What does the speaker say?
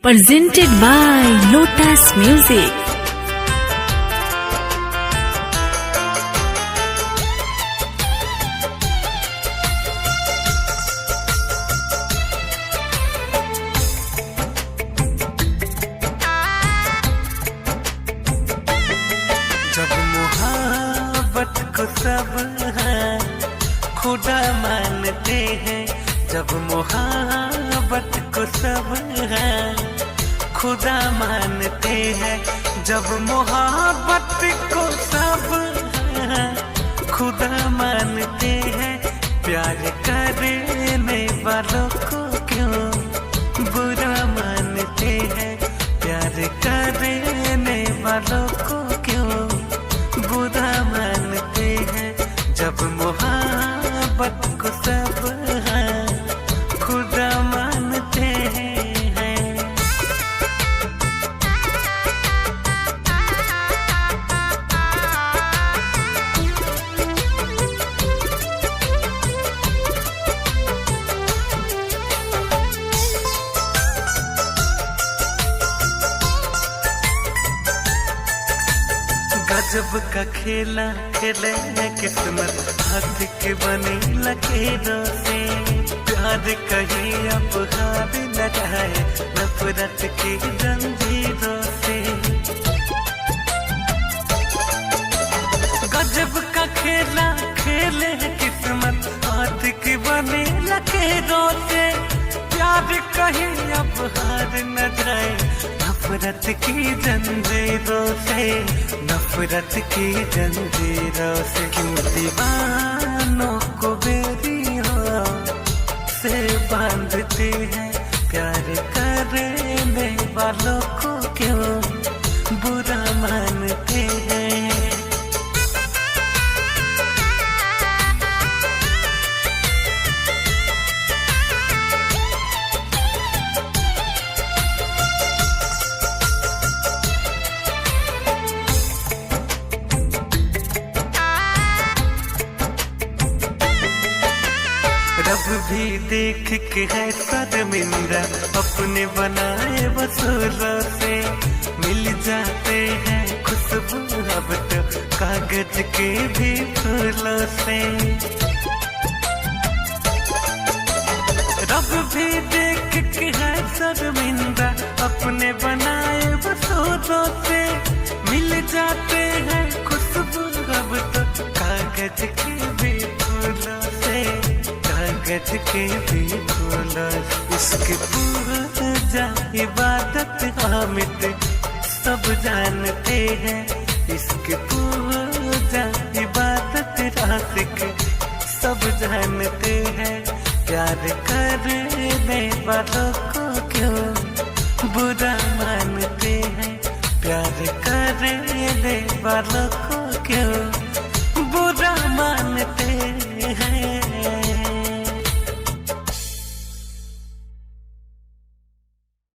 presented by Lotus Music. जब मोहब्बत को सब खुदा मानते हैं, जब मोहब्बत को सब खुदा मानते हैं, जब मोहब्बत को सब खुदा मानते हैं, प्यार करने वालों को क्यों बुरा मानते हैं, प्यार करने वालों को क्यों बुरा मानते हैं, जब मोहब्बत को सब खुदा मानते हैं। गजब का खेला खेले किस्मत हाथ के बने लकीरों से, प्यार कहीं अब हाथ न जाए नफरत की जंजीरों से। गजब का खेला खेले किस्मत हाथ के बने लकीरों से, प्यार कहीं अब हार न जाए नफरत की जंजीरों से, नफरत की जंजीरों से। क्यों दीवानों को बेरियों से बांधते हैं, प्यार करने वालों को क्यों बुरा मानते हैं। रब भी देख के है शर्मिंदा, अपने बनाए वसूलों से मिल जाते हैं खुशबू अब तो कागज के भी फूलों से। रब भी देख के है शर्मिंदा, अपने बनाए वसूलों से मिल जाते हैं खुशबू अब तो कागज के भी फूलों से, कागज के भी फूलों। इसकी पूजा इबादत हामिद सब जानते हैं, इसकी पूजा इबादत रासिक सब जानते हैं, प्यार करने वालों को क्यों बुरा मानते हैं, प्यार करने वालों को क्यों